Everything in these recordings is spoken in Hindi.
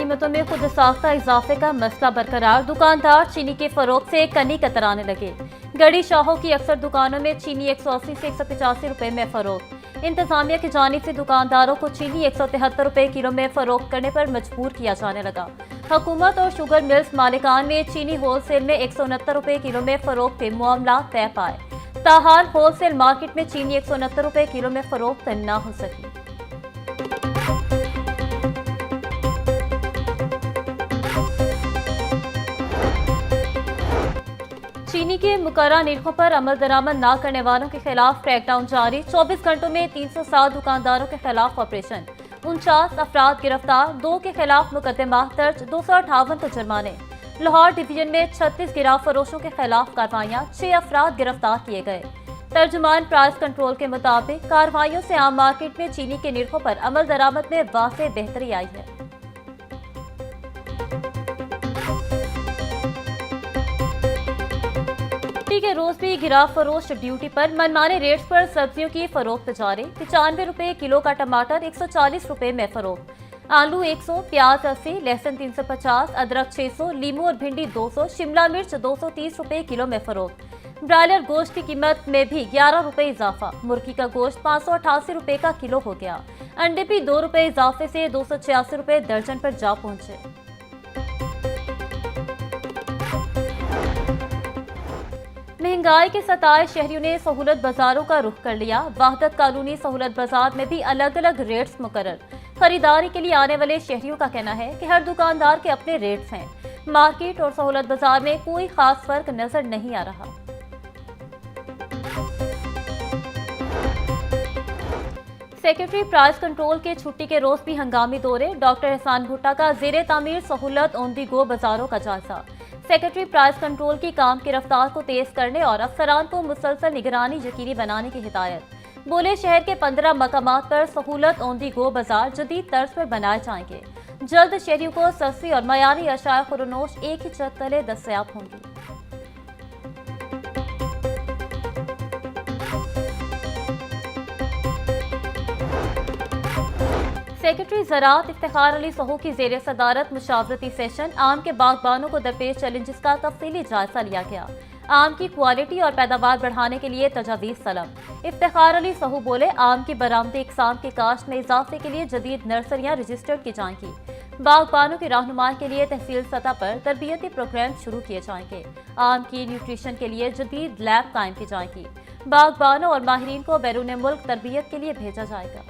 कीमतों में खुद साख्ता इजाफे का मसला बरकरार, दुकानदार चीनी के फरोख्त से कनी कतराने लगे। गड़ी शाहों की अक्सर दुकानों में चीनी 180 से 185 रुपए में फरोख्त। इंतजामिया की जानिब से दुकानदारों को चीनी 173 रुपए किलो में फरोख्त करने पर मजबूर किया जाने लगा। हुकूमत और शुगर मिल्स मालिकान में चीनी होलसेल में 169 रुपए किलो में फरोख्त के मामला तय पाए। ताहाल होलसेल मार्केट में चीनी 169 रुपए किलो में फरोख्त न हो सकी। चीनी के मुकर्रर निर्खों पर अमल दरामद न करने वालों के खिलाफ क्रैकडाउन जारी। 24 घंटों में 307 दुकानदारों के खिलाफ ऑपरेशन। 49 अफराद गिरफ्तार, 2 के खिलाफ मुकदमा दर्ज, 258 को जुर्माने। लाहौर डिवीजन में 36 गिराव फरोशों के खिलाफ कार्रवाइयां, 6 अफराद गिरफ्तार किए गए। तर्जुमान प्राइस कंट्रोल के मुताबिक कार्रवाइयों से आम मार्केट में चीनी के निर्खों पर अमल दरामद में वाज़ेह बेहतरी आई है। के रोज भी गिराव फरोश ड्यूटी पर। मनमाने रेट्स पर सब्जियों की फरोख्त जारी। 95 रुपए किलो का टमाटर 140 रुपए में फरोख्त। आलू 100, प्याज 80, लहसुन 350, अदरक 600, लीमू और भिंडी 200, शिमला मिर्च 230 रुपए किलो में फरोख्त। ब्रायलर गोश्त की कीमत में भी 11 रुपए इजाफा। मुर्गी का गोश्त 588 रुपए का किलो हो गया। अंडे भी 2 रुपए इजाफे से 286 रुपए दर्जन पर जा पहुंचे। महंगाई के सताए शहरियों ने सहूलत बाजारों का रुख कर लिया। वाहदत कॉलोनी सहूलत बाजार में भी अलग अलग रेट्स मुकर्रर। खरीदारी के लिए आने वाले शहरियों का कहना है कि हर दुकानदार के अपने रेट्स हैं। मार्केट और सहूलत बाजार में कोई खास फर्क नजर नहीं आ रहा। सेक्रेटरी प्राइस कंट्रोल के छुट्टी के रोज भी हंगामी दौरे। डॉक्टर एहसान भुट्टा का जेरे तामीर सहूलत ऑन दी गो बाजारों का जायजा। सेक्रेटरी प्राइस कंट्रोल की काम की रफ्तार को तेज करने और अफसरान को मुसलसल निगरानी यकीनी बनाने की हिदायत। बोले शहर के 15 मकामात पर सहूलत ऑन दी गो बाजार जदीद तर्ज पर बनाए जाएंगे। जल्द शहरियों को सस्ती और मयारी अशाया खुरनोश एक ही छत तले दस्तयाब होंगी। सेक्रेटरी ज़राअत इफ्तिखार अली सहू की ज़ेर सदारत मुशावरती सेशन। आम के बागबानों को दरपेश चैलेंजेस का तफसीली जायजा लिया गया। आम की क्वालिटी और पैदावार बढ़ाने के लिए तजावीज़ तलब। इफ्तिखार अली सहू बोले आम की बरामदी इकसाम की काश्त में इजाफे के लिए जदीद नर्सरियाँ रजिस्टर्ड की जाएंगी। बागबानों की रहनुमाई के लिए तहसील सतह पर तरबियती प्रोग्राम शुरू किए जाएंगे। आम की न्यूट्रिशन के लिए जदीद लैब कायम की जाएगी। बागबानों और माहिरीन को बैरून मुल्क तरबियत के लिए भेजा जाएगा।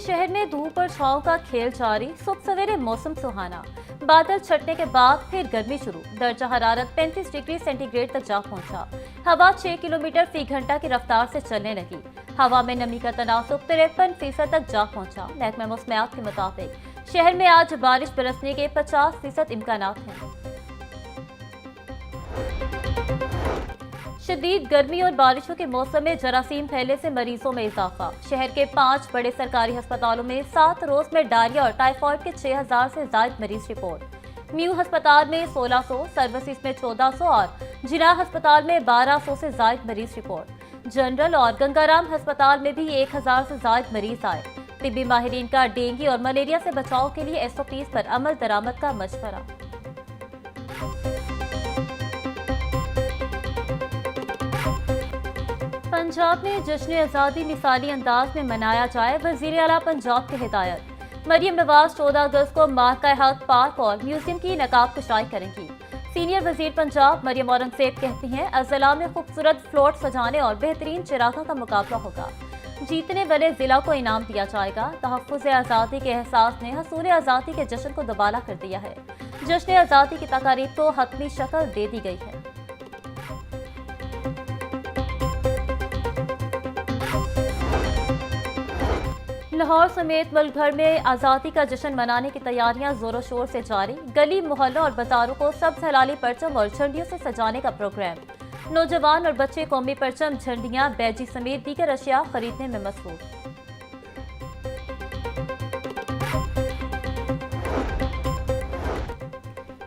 शहर में धूप और छांव का खेल जारी। सुबह सवेरे मौसम सुहाना, बादल छटने के बाद फिर गर्मी शुरू। दर्जा हरारत 35 डिग्री सेंटीग्रेड तक जा पहुंचा। हवा 6 किलोमीटर फी घंटा की रफ्तार से चलने लगी। हवा में नमी का तनासुब 53% तक जा पहुंचा। महकमा मौसमियात के मुताबिक शहर में आज बारिश बरसने के 50% इम्कानात हैं। शदीद गर्मी और बारिशों के मौसम में जरासीम फैलने से मरीजों में इजाफा। शहर के 5 बड़े सरकारी अस्पतालों में 7 रोज में डायरिया और टाइफाइड के 6000 से ज्यादा मरीज रिपोर्ट। म्यू अस्पताल में 1600, सर्विसेज में 1400 और जिला अस्पताल में 1200 से ज्यादा मरीज रिपोर्ट। जनरल और गंगाराम अस्पताल में भी 1000 से ज्यादा मरीज आए। तिब्बी माहिरीन का डेंगू और मलेरिया से बचाव के लिए SOPs पर अमल दरामद का मशवरा। पंजाब में जश्न आज़ादी मिसाली अंदाज में मनाया जाए। वज़ीर आला पंजाब की हिदायत। मरियम नवाज 14 अगस्त को मार्का हक पार्क और म्यूजियम की नकाब कुशाई करेंगी। सीनियर वजीर पंजाब मरियम औरंगजेब कहती हैं अजला में खूबसूरत फ्लोट सजाने और बेहतरीन चिरागों का मुकाबला होगा। जीतने वाले जिला को इनाम दिया जाएगा। तहफ़्फ़ुज़ आज़ादी के एहसास ने हसूल आज़ादी के जश्न को दुबाला कर दिया है। जश्न आज़ादी की तकारीब को हतमी शक्ल दे दी गई है। लाहौर समेत मुल्क भर में आज़ादी का जश्न मनाने की तैयारियां जोरों शोर से जारी। गली मोहल्लों और बाजारों को सब्ज हलाली परचम और झंडियों से सजाने का प्रोग्राम। नौजवान और बच्चे कौमी परचम, झंडियां, बैजी समेत दीगर अशिया खरीदने में मसरूफ।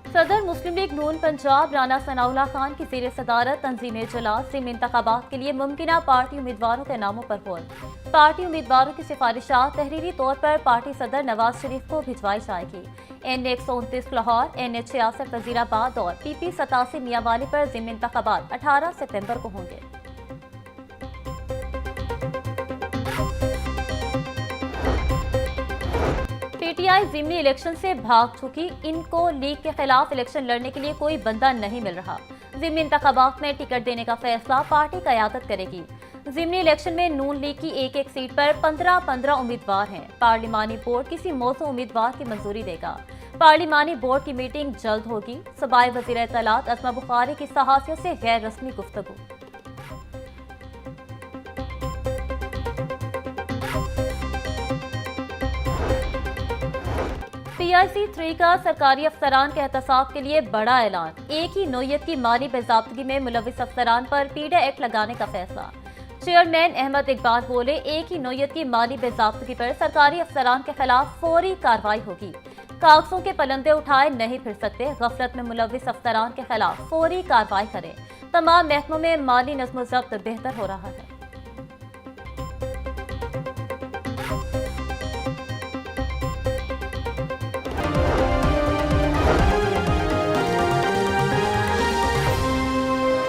सदर मुस्लिम लीग नून पंजाब राना सनाउल्लाह खान की ज़ेर सदारत तंजीम इजलास ज़िमनी इंतखाबात के लिए मुमकिना पार्टी उम्मीदवारों के नामों पर गौर। पार्टी उम्मीदवारों की सिफारिशात तहरीरी तौर पर पार्टी सदर नवाज शरीफ को भिजवाई जाएगी। NA-129 लाहौर, NA-66 वजीराबाद और PP-87 मियांवाली पर ज़िमनी इंतखाबात 18 सितंबर को होंगे। PTI ज़िमनी इलेक्शन से भाग चुकी, इनको लीग के खिलाफ इलेक्शन लड़ने के लिए कोई बंदा नहीं मिल रहा। ज़िमनी इंतखाबात में टिकट देने का फैसला पार्टी क़यादत करेगी। ज़िमनी इलेक्शन में नून लीग की एक सीट पर 15 उम्मीदवार हैं। पार्लिमानी बोर्ड किसी मौजूद उम्मीदवार की मंजूरी देगा। पार्लिमानी बोर्ड की मीटिंग जल्द होगी। सूबाई वज़ीर इत्तलात अस्मा बुखारी की सहाफ़ियों से गैर रस्मी गुफ्तगू। PIC 3 का सरकारी अफसरान के एहतसाब के लिए बड़ा ऐलान। एक ही नोयत की माली बेज़ाब्तगी में मुलविस अफसरान पर पीडा एक्ट लगाने का फैसला। चेयरमैन अहमद इकबाल बोले, एक ही नोयत की माली बेज़ाब्तगी पर सरकारी अफसरान के खिलाफ फौरी कार्रवाई होगी। कागजों के पलंदे उठाए नहीं फिर सकते। गफलत में मुलविस अफसरान के खिलाफ फौरी कार्रवाई करें। तमाम महकमों में माली नज़्म ज़ब्त बेहतर हो रहा है।